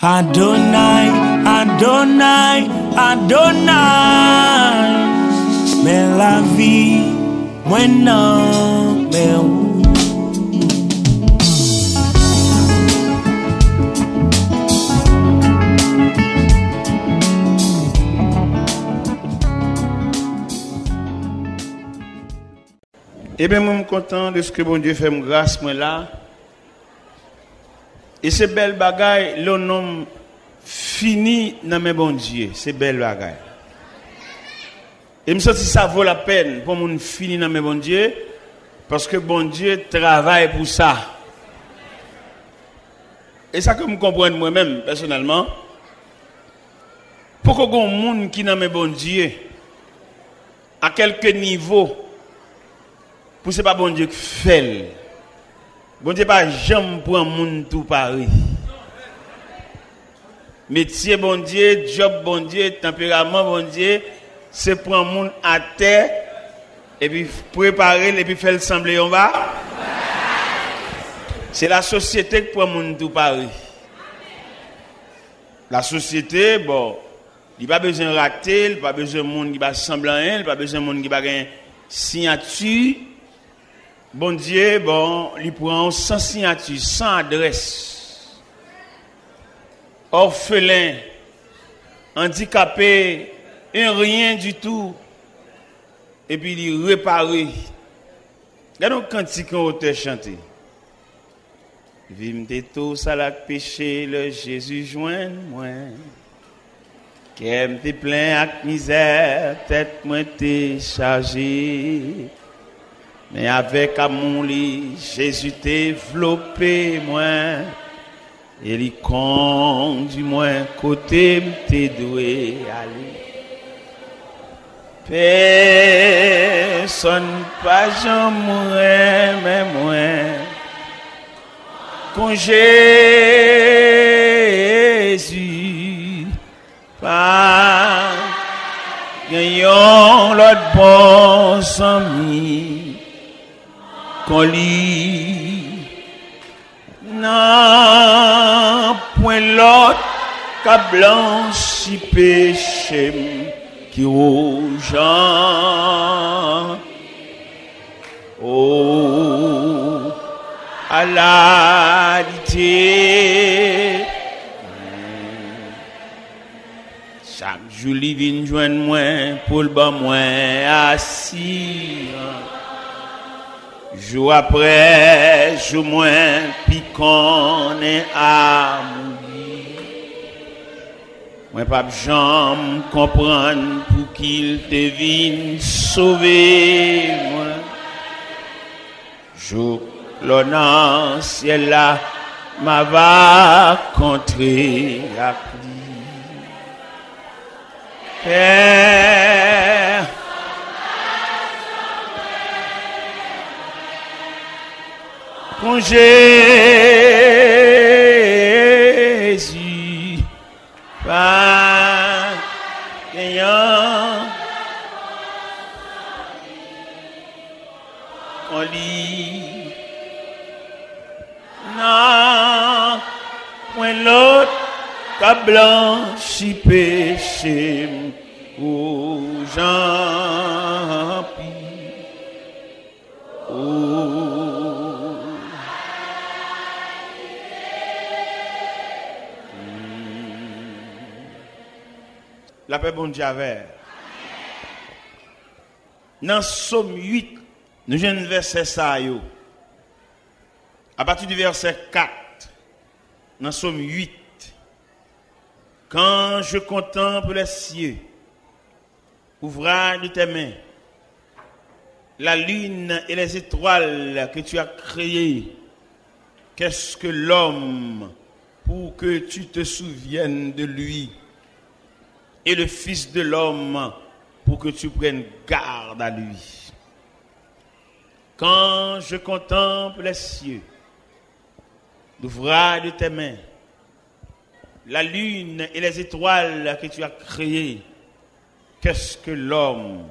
Adonai, Adonai, Adonai, mais la vie, moi non, mais où? Eh bien, moi, je suis content de ce que bon Dieu fait me grâce, moi là. Et ces belles bagailles, le nom fini dans mes bon Dieu. Ces belles bagailles. Et je me sens que ça vaut la peine pour mon fini dans mes bon Dieu. Parce que bon Dieu travaille pour ça. Et ça que je comprends moi-même, personnellement. Pour que les gens qui dans mes bon Dieu, à quelque niveau, pour ce pas bon Dieu qui fait. Bon Dieu pas jamais pour un monde tout pareil. Métier bon Dieu, job bon Dieu, tempérament bon Dieu, c'est pour un monde à terre et puis préparer et puis faire sembler en bas. C'est la société qui pour un monde tout pareil. La société, bon, il pas besoin de rater, il pas besoin de monde qui va sembler rien, il pas besoin de monde qui va gagner signature. Bon Dieu, bon, il prend sans signature, sans adresse. Orphelin, handicapé, et rien du tout. Et puis il répare. Regardons quand il auteur chanté. Vim de tous à la péché, le Jésus joint moi. Qu'aime te plein avec misère, tête moi t'es chargé. Mais avec amour, Jésus t'a développé, moi. Et il conduit, moi, côté m'te doué aller. Personne pas jamais, mais moi. Quand Jésus, pas gagnons l'autre bon ami. Qu'on lit, non, point l'autre, qu'à blanchi péché, qui rouge, oh, à la lité. Chaque jour, il vient joindre moi, pour le bas, moi, assis. Jour après, jour moins, puis qu'on est à mourir. Moi, pas jamais comprendre pour qu'il te vienne sauver, moi. Jour, l'honneur, ciel là, m'a va contrer à Père. Quand Jésus pas ayant on lit non point l'autre qu'a blanchi péché aux gens la paix bon Dieu avec. Dans Somme 8, nous avons un verset ça yo. À partir du verset 4, dans Somme 8, quand je contemple les cieux, ouvrage de tes mains, la lune et les étoiles que tu as créées, qu'est-ce que l'homme pour que tu te souviennes de lui? Et le Fils de l'homme pour que tu prennes garde à lui. Quand je contemple les cieux, l'ouvrage de tes mains, la lune et les étoiles que tu as créées, qu'est-ce que l'homme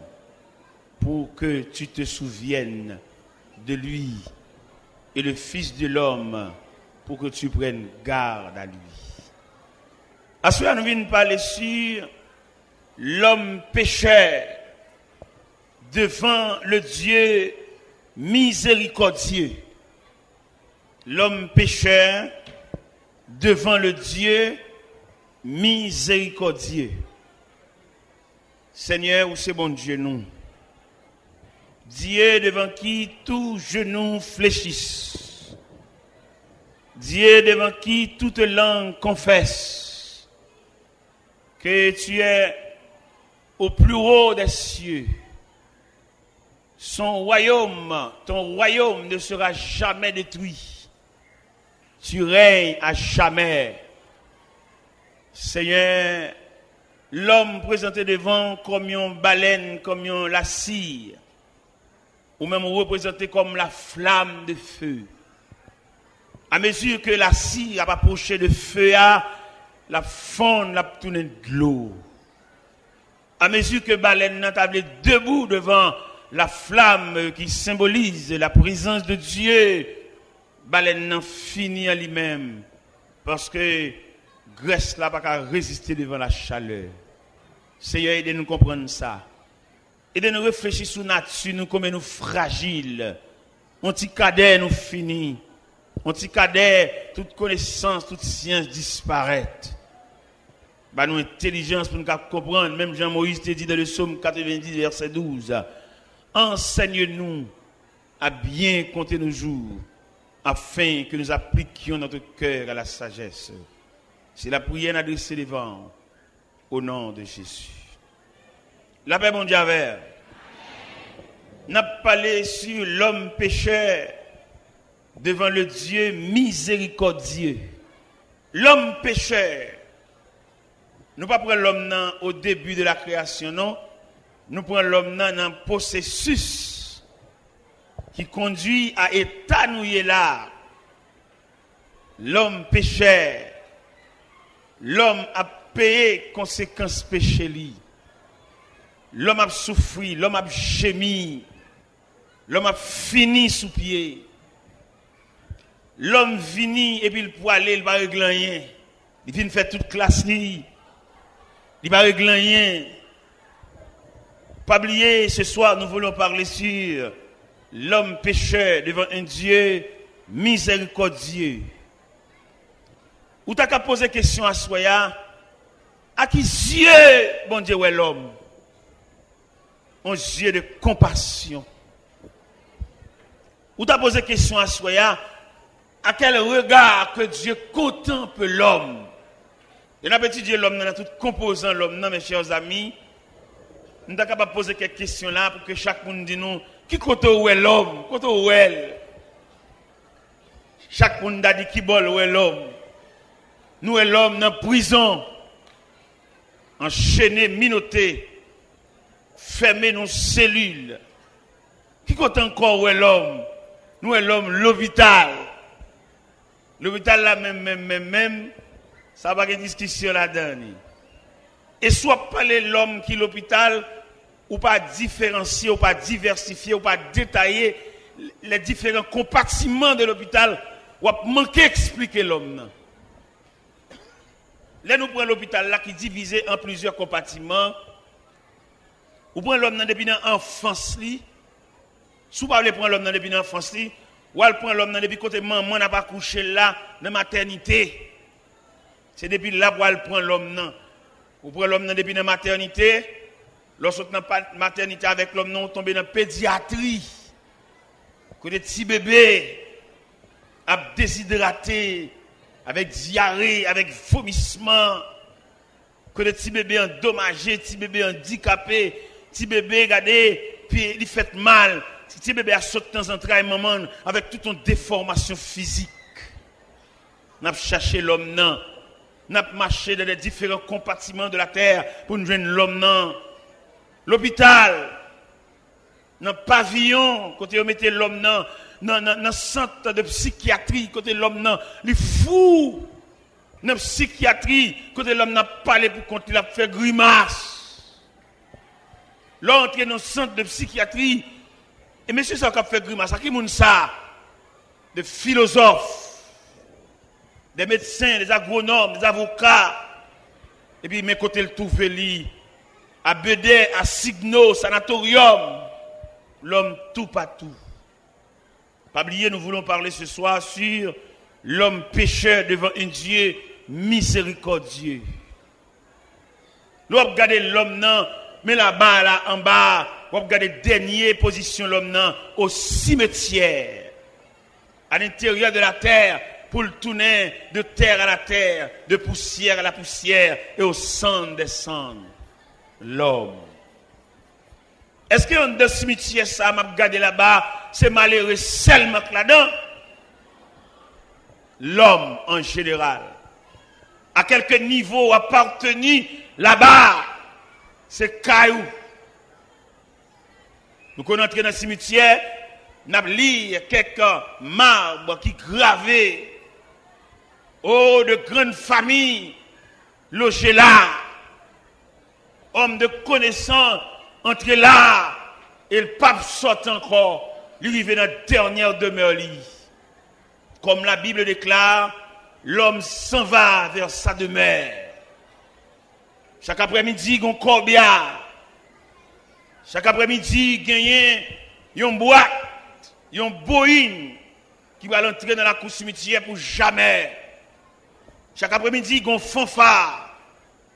pour que tu te souviennes de lui? Et le Fils de l'homme pour que tu prennes garde à lui. Ensuite, nous venons parler sur l'homme pécheur devant le Dieu miséricordieux. L'homme pécheur devant le Dieu miséricordieux. Seigneur, où c'est bon Dieu nous? Dieu devant qui tout genou fléchisse. Dieu devant qui toute langue confesse que tu es au plus haut des cieux. Son royaume, ton royaume ne sera jamais détruit. Tu règnes à jamais. Seigneur, l'homme présenté devant comme une baleine, comme la cire, ou même représenté comme la flamme de feu. À mesure que la cire a approché de feu, la fonde, la tourné de l'eau. À mesure que baleine n'a tablé debout devant la flamme qui symbolise la présence de Dieu, baleine n'a fini à lui-même parce que Grèce n'a pas qu'à résister devant la chaleur. Seigneur, aidez-nous à comprendre ça. Aidez-nous à réfléchir sur la nature, nous comme nous fragiles. On petit cadet nous finit. On petit cadet, toute connaissance, toute science disparaît. Bah nous intelligence pour nous comprendre. Même Jean-Moïse te dit dans le psaume 90, verset 12. Enseigne-nous à bien compter nos jours, afin que nous appliquions notre cœur à la sagesse. C'est la prière adressée devant, au nom de Jésus. La paix mondiale. N'a parlé sur l'homme pécheur devant le Dieu miséricordieux. L'homme pécheur. Nous ne prenons pas l'homme au début de la création, non. Nous prenons l'homme dans un processus qui conduit à étanouiller là. L'homme pécheur. L'homme a payé conséquences péché li. L'homme a souffert, l'homme a gémi. L'homme a fini sous pied. L'homme vini et puis il peut aller, il va régler rien. Il vient faire toute classe li. Il va régler rien. Pas oublier, ce soir, nous voulons parler sur l'homme pécheur devant un Dieu miséricordieux. Ou t'as qu'à poser question à Soya, à qui Dieu, bon Dieu, est l'homme? Un Dieu de compassion. Ou t'as posé question à Soya, à quel regard que Dieu contemple l'homme? Et n'a pas étudié l'homme dans tout composant l'homme, non, mes chers amis. Nous sommes capables de poser quelques questions là pour que chaque monde dise nous, qui côté où est l'homme? Côté où est? Chaque monde a dit qui bol où est l'homme? Nous est l'homme dans la prison, enchaîné, minoté, fermé dans une cellule. Qui côté encore où est l'homme? Nous est l'homme l'hôpital. L'hôpital là même, ça va y avoir une discussion là-dedans. Et soit parler l'homme qui est l'hôpital, ou pas différencier, ou pas diversifier, ou pas détailler les différents compartiments de l'hôpital, ou pas manquer d'expliquer l'homme. Là, nous prenons l'hôpital là qui est divisé en plusieurs compartiments. Ou prenons l'homme depuis l'enfance. Si vous ne prendre l'homme depuis l'enfance, ou elle prend l'homme depuis côté maman n'a pas couché là, dans la maternité. C'est depuis là où elle prend l'homme. Ou prenez l'homme depuis la maternité. Lorsque vous êtes dans la maternité avec l'homme, vous tombez dans la pédiatrie. Côté petit bébé, a déshydraté, avec diarrhée, avec vomissement. Côté petit bébé endommagé, petit bébé handicapé, petit bébé, regardez, puis il fait mal. Petit bébé a sauté dans un train maman avec toute une déformation physique. Nous avons cherché l'homme non. Nous avons marché dans les différents compartiments de la terre pour nous joindre l'homme non. L'hôpital, dans le pavillon, côté où mettez l'homme non, dans le centre de psychiatrie, côté l'homme non, les fous, dans la psychiatrie, côté l'homme n'a pas parlé pour compter, il a fait grimace. L'entrée dans le centre de psychiatrie, et monsieur ça a fait grimace, à qui moun ça? Des philosophes, des médecins, des agronomes, des avocats, Et puis, mes côtés le trouver li, à Bédé, à Signo, Sanatorium, l'homme tout partout. Pas oublier, nous voulons parler ce soir sur l'homme pécheur devant un Dieu miséricordieux. Nous regardez l'homme non, mais là-bas, là en bas, vous regardez dernière position l'homme non, au cimetière, à l'intérieur de la terre, pour le tourner de terre à la terre, de poussière à la poussière et au cendres des cendres. L'homme. Est-ce que dans le cimetière, ça m'a regardé là-bas, c'est malheureux seulement là-dedans? L'homme en général. À quelque niveau appartenu là-bas, c'est caillou. Nous connaissons dans le cimetière, nous avons lu quelques marbres qui gravaient. Oh, de grandes familles logées là. Hommes de connaissance entrés là. Et le pape sort encore. Lui arrive dans la dernière demeure. Comme la Bible déclare, l'homme s'en va vers sa demeure. Chaque après-midi, il y a un corbillard. Chaque après-midi, il y a une boîte, il y a une boïne qui va entrer dans la cour cimetière pour jamais. Chaque après-midi, il y a un fanfare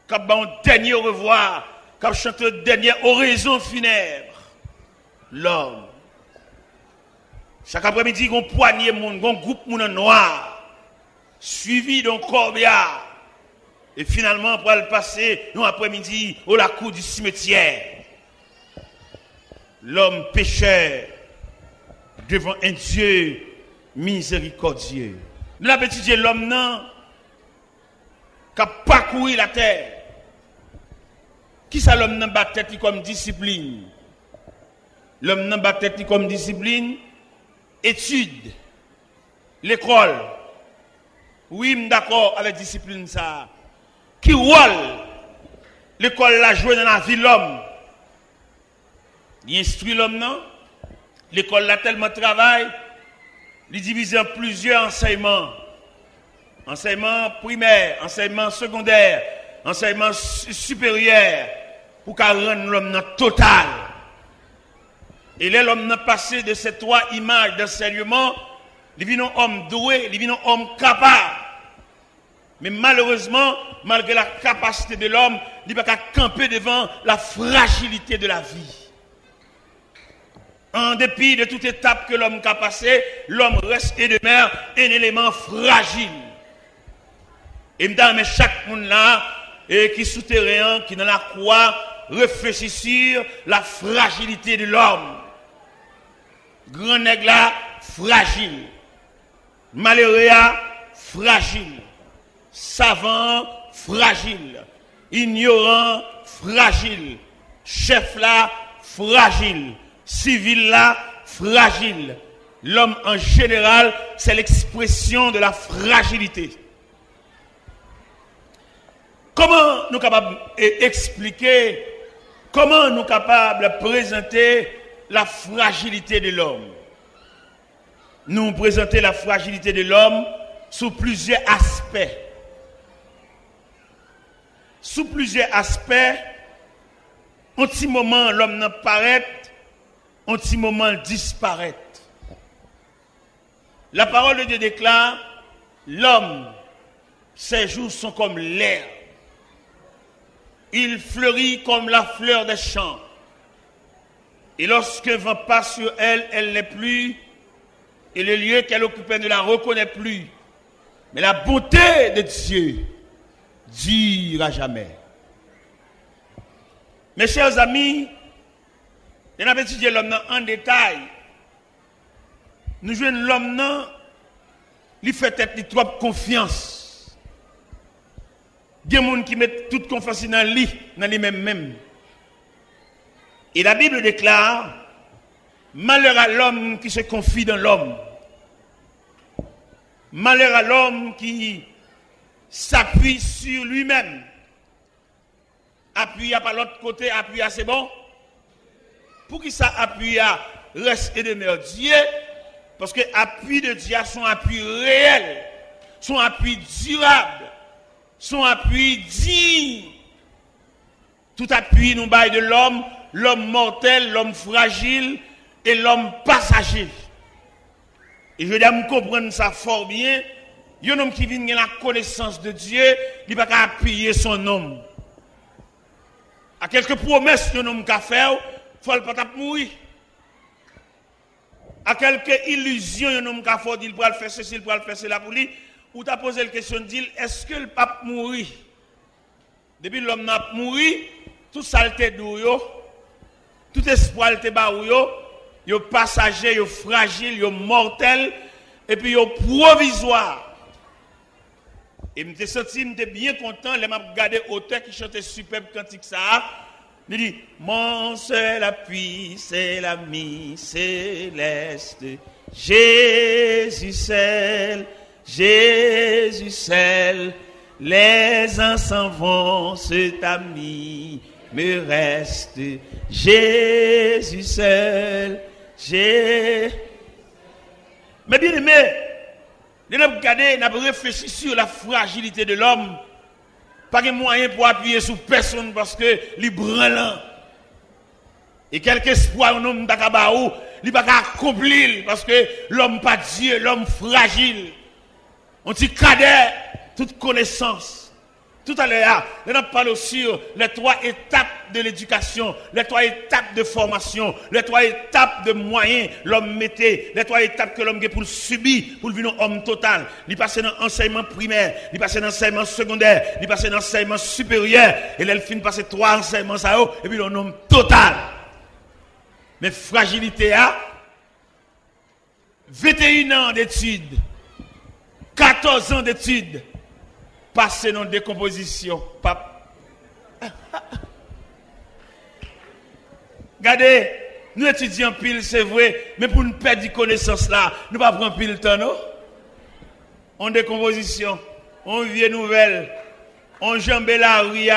qui a un dernier au revoir, qui a chanté une dernière oraison funèbre. L'homme. Chaque après-midi, il y a un poignée, un groupe noir, suivi d'un corbillard. Et finalement, pour le passer, un après-midi, au la cour du cimetière. L'homme pécheur devant un Dieu miséricordieux. Nous avons étudié l'homme non, qui a parcouru la terre. Qui ça l'homme n'a pas tête comme discipline? L'homme n'a pas tête comme discipline. Étude. L'école. Oui, d'accord avec discipline ça. Qui rôle l'école la joué dans la vie de l'homme? Il instruit l'homme, non? L'école là tellement travail, il divise en plusieurs enseignements. Enseignement primaire, enseignement secondaire, enseignement supérieur, pour qu'à rendre l'homme total. Et là, l'homme n'a passé de ces trois images d'enseignement, il vit un homme doué, il vit un homme capable. Mais malheureusement, malgré la capacité de l'homme, il ne peut pas camper devant la fragilité de la vie. En dépit de toute étape que l'homme a passée, l'homme reste et demeure un élément fragile. Et mais chaque monde là, et qui souterrain, qui dans la croix, réfléchit sur la fragilité de l'homme. Grand nègre là, fragile. Malheureux fragile. Savant, fragile. Ignorant, fragile. Chef là, fragile. Civil là, fragile. L'homme en général, c'est l'expression de la fragilité. Comment nous sommes capables d'expliquer, comment nous sommes capables de présenter la fragilité de l'homme? Nous présentons la fragilité de l'homme sous plusieurs aspects. Sous plusieurs aspects, un petit moment l'homme n'apparaît, un petit moment disparaît. La parole de Dieu déclare, l'homme, ses jours sont comme l'air. Il fleurit comme la fleur des champs. Et lorsqu'un vent passe sur elle, elle n'est plus. Et le lieu qu'elle occupait ne la reconnaît plus. Mais la bonté de Dieu dure jamais. Mes chers amis, on a étudié l'homme en détail. Nous jouons l'homme, il fait peut-être trop confiance. Il y a des gens qui mettent toute confiance dans lui-même. Et la Bible déclare, malheur à l'homme qui se confie dans l'homme. Malheur à l'homme qui s'appuie sur lui-même. Appuie à par l'autre côté, appuie à c'est bon. Pour qui ça appuie à reste et demeure Dieu? Parce que l'appui de Dieu, son appui réel, son appui durable, son appui digne Tout appui nous baille de l'homme, l'homme mortel, l'homme fragile et l'homme passager. Et je dois me comprendre ça fort bien. Un homme qui vient de la connaissance de Dieu, il ne va pas appuyer son homme. À quelques promesses que nous avons fait, il ne faut pas mourir. À quelques illusions que nous avons fait, il va faire ceci, il va faire cela pour lui. Ou tu as posé la question de dire, est-ce que le pape mourir? Depuis l'homme n'a mouru, tout saleté d'où, tout espoir te baou yo passager, yo fragile, yo mortel, et puis yo provisoire. Et je me senti bien content, je m'a regardé auteur qui chantait superbe cantique ça. Il dit, mon seul appui, c'est l'ami céleste, Jésus seul, les uns s'en vont, cet ami me reste, Jésus seul, Mais bien aimé, nous avons regardé, nous avons réfléchi sur la fragilité de l'homme. Pas de moyen pour appuyer sur personne parce que les branlant. Et quel espoir un homme d'Akabaou, il ne peut pas accomplir parce que l'homme pas Dieu, l'homme fragile. On dit cadet, toute connaissance. Tout à l'heure, nous parlons sur les 3 étapes de l'éducation, les 3 étapes de formation, les 3 étapes de moyens l'homme mettait, les 3 étapes que l'homme a pour subir, pour devenir homme total. Il passe dans l'enseignement primaire, il passe dans l'enseignement secondaire, il passe dans l'enseignement supérieur, et là, il finit passer 3 enseignements ça, et puis l'homme total. Mais fragilité a 21 ans d'études, 14 ans d'études, passé dans décomposition. Regardez, nous étudions pile, c'est vrai, mais pour nous perdre de connaissance là, nous ne pas prendre pile le temps, non? En décomposition, on vient nouvelle, on jambe la rue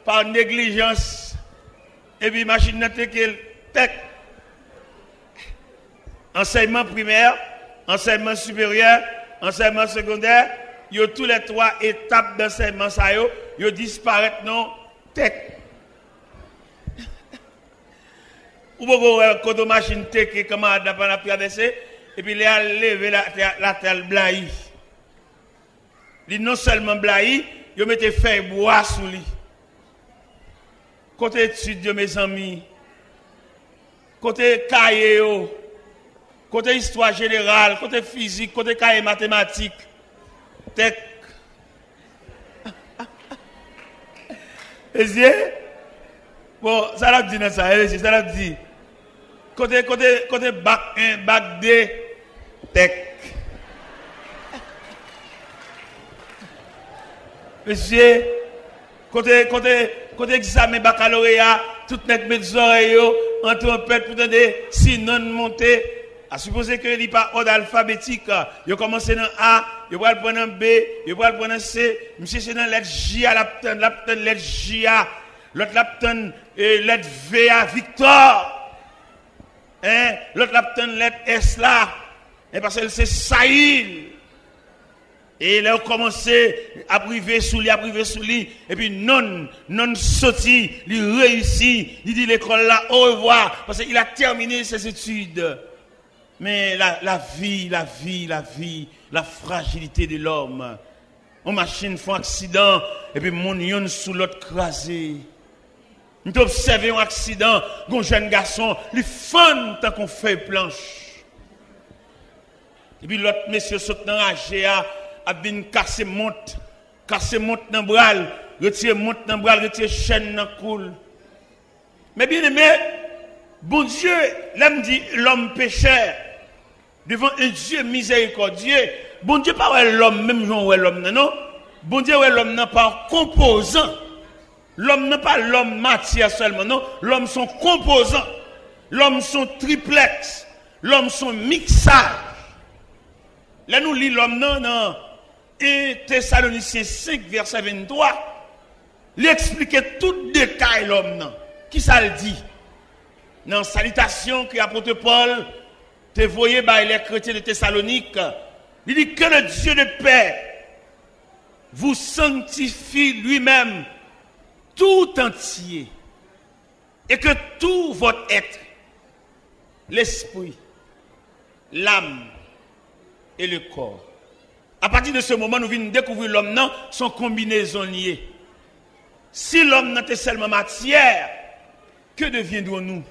par négligence, et puis machine n'a tech. Enseignement primaire, enseignement supérieur, enseignement secondaire, il y a tous les 3 étapes d'enseignement, ça y a disparaître non tech. Ou bien quand on machine tech comment on a traversé et puis il a levé la terre blaï. Il non seulement blaï, il mettait feuille bois sous lui. Côté études mes amis, côté cahier, côté histoire générale, côté physique, côté cahier mathématiques. Tech. Bon, ça l'a dit dans ça, ça l'a dit. Côté bac 1, bac 2, tech. Monsieur, côté examen baccalauréat, tout net met des oreilles, en trompette pour donner si non monter. À supposer que il n'y a pas ordre alphabétique, il commence dans A, il va prendre un B, il va prendre un C, monsieur c'est dans lettre J à l'aptène lettre J à, l'autre l'aptène lettre V à Victor, hein, l'autre l'aptène lettre S là, et parce que c'est Saïl. Et là, on commence à priver sous lui, et puis non sorti, il réussit, il dit l'école là, au revoir, parce qu'il a terminé ses études. Mais la vie, la fragilité de l'homme. On machine font accident, et puis mon yon sous l'autre crasé. Nous observons un accident, un jeune garçon, il fend tant qu'on fait planche. Et puis l'autre monsieur saute dans la GA, a bien cassé monte dans le bras, retire monte dans le bras, retire chaîne dans le cou. Mais bien aimé, bon Dieu, l'homme dit l'homme pécheur. Devant un Dieu miséricordieux, bon Dieu pas l'homme même genre l'homme non, bon Dieu l'homme n'a pas composant. L'homme n'a pas l'homme matière seulement non, l'homme son composant. L'homme son triplex, l'homme son mixage. Là nous lit l'homme non 1 Thessaloniciens 5 verset 23. Il explique tout détail l'homme non. Qui ça le dit? Dans salutation que l'apôtre Paul te voyez par les chrétiens de Thessalonique, il dit que le Dieu de paix vous sanctifie lui-même tout entier et que tout votre être, l'esprit, l'âme et le corps. À partir de ce moment, nous venons découvrir l'homme dans son combinaison liée. Si l'homme n'était seulement matière, que deviendrons-nous?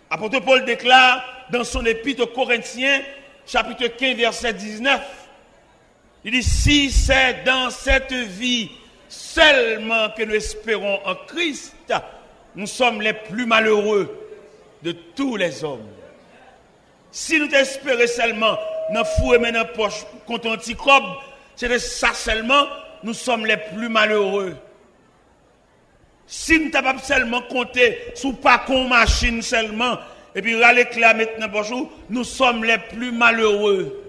Apôtre Paul déclare dans son épître aux Corinthiens, chapitre 15, verset 19, il dit, si c'est dans cette vie seulement que nous espérons en Christ, nous sommes les plus malheureux de tous les hommes. Si nous espérons seulement dans le fou et dans la poche contre un petit cob, c'est de ça seulement, nous sommes les plus malheureux. Si nous sommes seulement compter sous pas qu'on machine seulement, et puis râler clair maintenant bonjour, nous sommes les plus malheureux.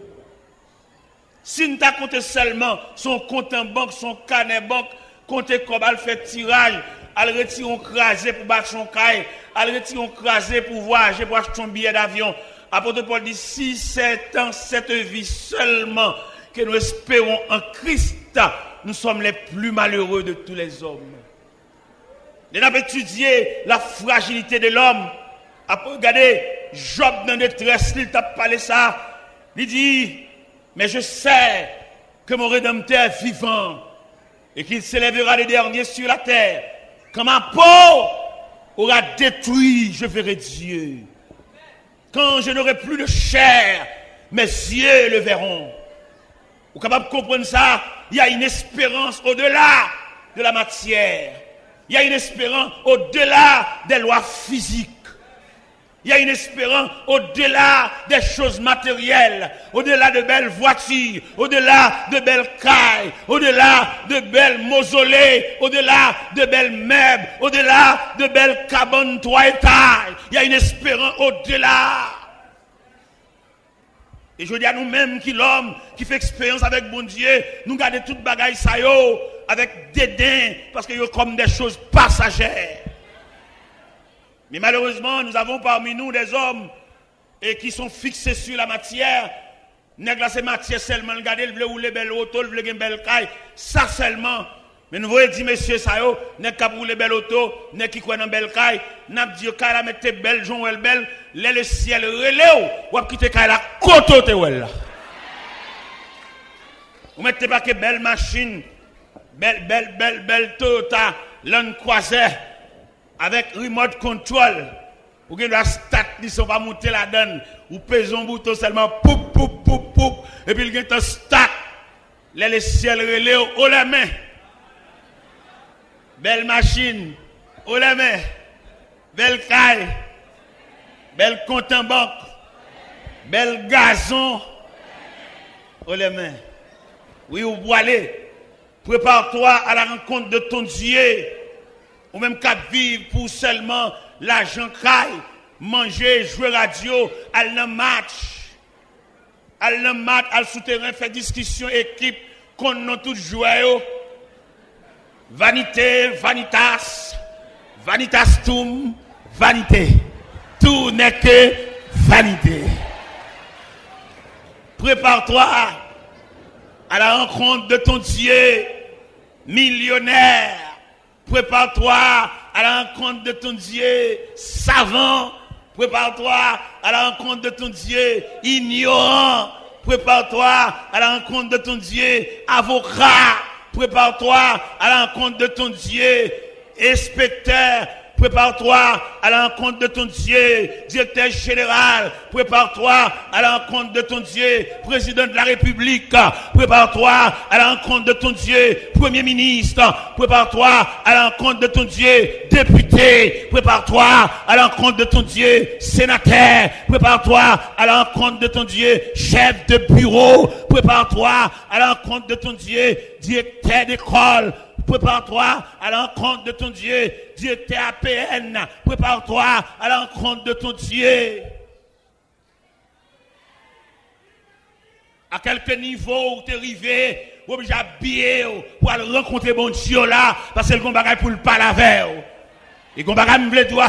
Si nous avons compté seulement son compte en banque, son carnet banque, compter comme elle fait tirage, elle retire un crasé pour battre son caille, elle retire un crasé pour voyager, pour acheter son billet d'avion. Apôtre Paul dit, si c'est dans cette vie seulement que nous espérons en Christ, nous sommes les plus malheureux de tous les hommes. Nous avons étudié la fragilité de l'homme. Après, regardez, Job dans la détresse, il t'a parlé ça. Il dit, mais je sais que mon Rédempteur est vivant et qu'il s'élèvera les derniers sur la terre. Quand ma peau aura détruit, je verrai Dieu. Quand je n'aurai plus de chair, mes yeux le verront. Vous êtes capable de comprendre ça? Il y a une espérance au-delà de la matière. Il y a une espérance au-delà des lois physiques. Il y a une espérance au-delà des choses matérielles, au-delà de belles voitures, au-delà de belles cailles, au-delà de belles mausolées, au-delà de belles meubles, au-delà de belles cabanes 3 étages. Il y a une espérance au-delà. Et je dis à nous-mêmes qui l'homme qui fait expérience avec bon Dieu, nous gardons toute bagaille ça yo avec dédain parce que yo comme des choses passagères. Mais malheureusement, nous avons parmi nous des hommes et qui sont fixés sur la matière. Nèg la c'est matière seulement, regarder, le veut rouler belle auto, le veut une belle caille, ça seulement. Mais nous voyons dire messieurs ça yo, nèg qui rouler belle auto, nèg qui croit dans belle caille, n'a dit caille la mettre belle, jon elle belle, le ciel relève ou quitter caille la côté te là. Vous mettez pas que belle machine, belle Toyota Land Cruiser avec remote control. Ou que la stat ne sont pas monter la donne, ou pèse un bouton seulement poup poup poup poup et puis il y a un stat. Les ciel relève au la main. Belle machine, au la main. Belle caille. Belle compte en banque. Belle gazon. Au la main. Oui, ou aller. Prépare-toi à la rencontre de ton Dieu. Ou même qu'à vivre pour seulement l'argent caille, manger, jouer radio, aller dans match. Aller dans match, aller souterrain, faire discussion, équipe, qu'on a tout joué. Vanité, vanitas, vanitastum, vanité. Tout n'est que vanité. Prépare-toi à la rencontre de ton Dieu millionnaire. Prépare-toi à la rencontre de ton Dieu savant. Prépare-toi à la rencontre de ton Dieu ignorant. Prépare-toi à la rencontre de ton Dieu avocat. Prépare-toi à la rencontre de ton Dieu inspecteur. Prépare-toi à la rencontre de ton Dieu, directeur général. Prépare-toi à la rencontre de ton Dieu, président de la République. Prépare-toi à la rencontre de ton Dieu, premier ministre. Prépare-toi à la rencontre de ton Dieu, député. Prépare-toi à la rencontre de ton Dieu, sénateur. Prépare-toi à la rencontre de ton Dieu, chef de bureau. Prépare-toi à la rencontre de ton Dieu, directeur d'école. Prépare-toi à la rencontre de ton Dieu, directeur APN. Prépare-toi à la rencontre de ton Dieu. À quelque niveau où tu es arrivé, ou obligé à habiller pour aller rencontrer bon Dieu là, parce que le combat pour le parler avec. Et le combat me veut dire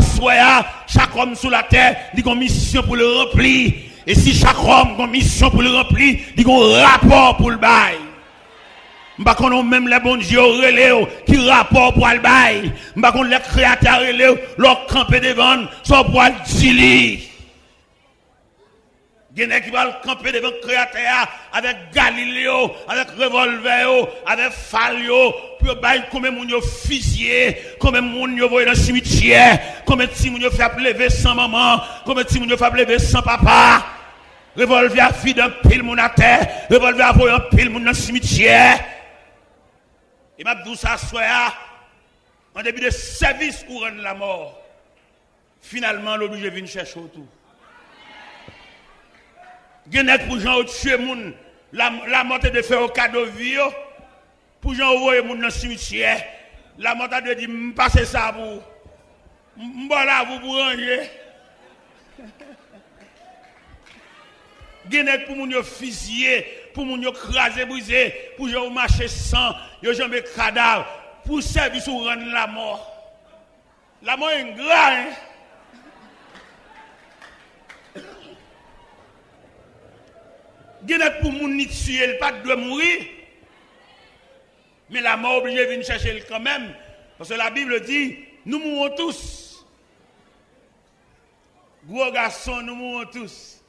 chaque homme sur la terre, il a une mission pour le remplir. Et si chaque homme a une mission pour le remplir, il a un rapport pour le bail. M'pa qu'on même les bons dieux relé qui rapport pour le bail. M'pa qu'on les créateurs relé leur camper devant son pour le dili. Gene qui va camper devant créateur avec Galiléo, avec revolver, avec Falio, pour bail combien moun yo fusillé, combien moun yo voyé dans le cimetière, combien ti moun yo fait lever sans maman, combien ti moun yo fait lever sans papa. Revolver vide un pile moun à terre, revolver voyé un pile moun dans le cimetière. Et m'a dit ça soya en début de service pour rendre la mort. Finalement l'obligé vient chercher autour. Genek pour gens tuer moun la mort de faire au cadeau vie pour gens envoyer moun dans le cimetière la mort de dire passer ça pour m'bola vous pour ranger Genek pour moun yo fusiller pour moun yo craser briser pour gens marcher sans yo jamais cadavre pour service ou rendre la mort est grave hein? Genek pour moun ni tuer, il pas doit mourir. Mais la mort obligée de venir chercher quand même. Parce que la Bible dit, nous mourons tous. Gros garçon, nous mourons tous.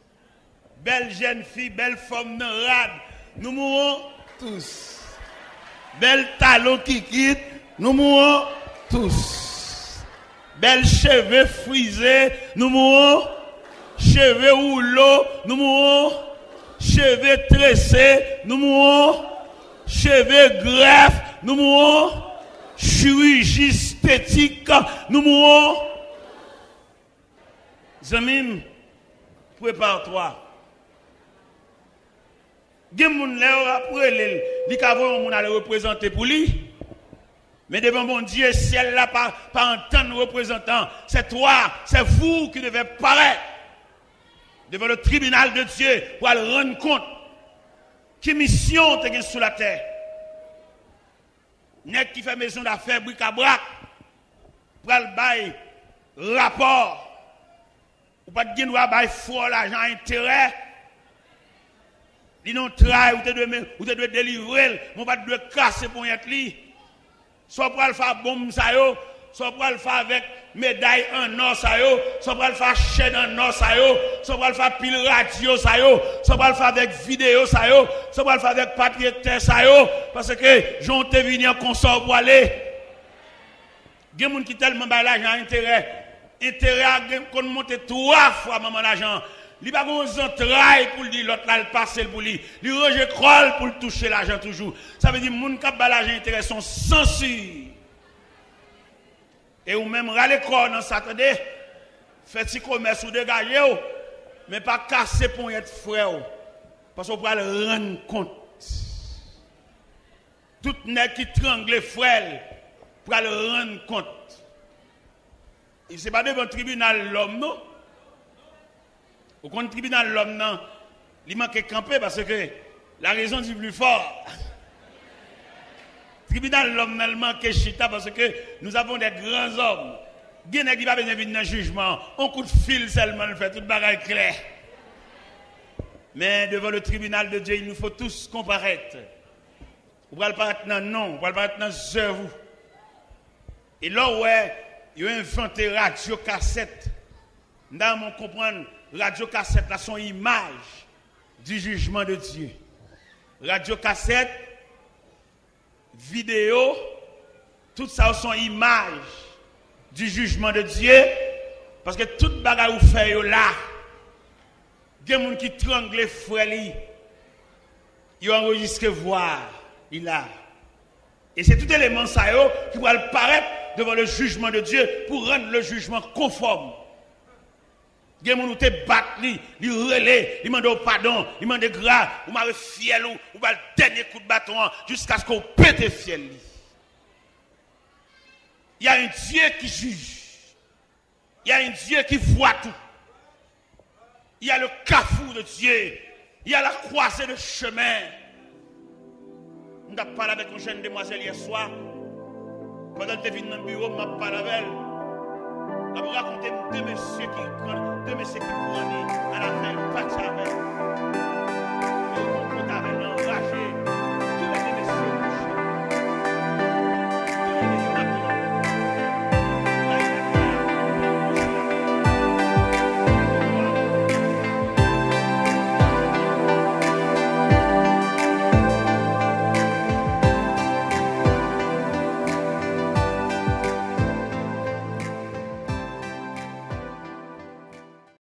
Belle jeune fille, belle femme rade, nous mourons tous. Belle talon qui quitte, nous mourons tous. Belle cheveux frisés, nous mourons. Cheveux rouleaux, nous mourons. Cheveux tressés, nous mourons. Cheveux greffes, nous mourons. Chirurgie esthétique, nous mourons. Zamim, prépare-toi. Gen moun lè après li ka voyon moun aller représenter pour lui. Mais devant mon Dieu, ciel là pas entendre représentant, c'est toi, c'est vous qui devez paraître devant le tribunal de Dieu pour aller rendre compte quelle mission tu as sur la terre. Net qui fait maison d'affaires bric-à-brac pour aller bailler rapport ou pas de droit bailler fort l'argent intérêt. Li non travail ou te doit délivrer, mon pas de casser pour y être li. Soit pour le faire bombe ça yo, soit pour le faire avec médaille en or ça yo, soit pour le faire chaîne en or ça yo, soit pour le faire pile radio ça yo, soit pour le faire avec vidéo ça yo, soit pour le faire avec papier terre ça yo, parce que j'ont te venir en consort pour aller. Gen moun qui tellement ba l'argent intérêt à qu'on monte 3 fois maman l'argent. Il va pas entrailles pour dire l'autre là le passer pour lui. Il range crolle pour toucher l'argent toujours. Ça veut dire moun k'ap ba l'argent intérêt sont censure. Et ou même râler corps dans ça attendez. Fait petit commerce ou dégager mais pas casser pour être frère parce qu'on va le rendre compte. Tout nèg qui trangle frère pour le rendre compte. Et c'est pas devant le tribunal l'homme non. Au compte tribunal l'homme non, il manque camper parce que la raison du plus fort. Tribunal l'homme il manque chita parce que nous avons des grands hommes. Gen qui va besoin venir dans jugement, on coup de fil seulement le fait tout bagaille clair. Mais devant le tribunal de Dieu, il nous faut tous comparaître. On va le paraître dans non, on va le paraître dans vous. Et là ouais, il a inventé radio cassette. Nous devons comprendre radio cassette là son image du jugement de Dieu. Radio cassette, vidéo, tout ça sont images du jugement de Dieu. Parce que toute bagarre ou fait là, il y a des gens qui tranglent les frères, ils enregistrent voix, il a. Et c'est tout élément ça qui va apparaître devant le jugement de Dieu pour rendre le jugement conforme. Il y a des gens qui te battent, ils relèvent, ils demandent pardon, ils demandent grâce, ou m'avez fiel ou va le dernier coup de bâton jusqu'à ce qu'on pète fiel. Il y a un Dieu qui juge. Il y a un Dieu qui voit tout. Il y a le carrefour de Dieu. Il y a la croisée de chemin. On a parlé avec une jeune demoiselle hier soir. Pendant que tu es venu dans le bureau, on a parlé avec elle. On a raconté deux messieurs qui prennent à la fin, pas de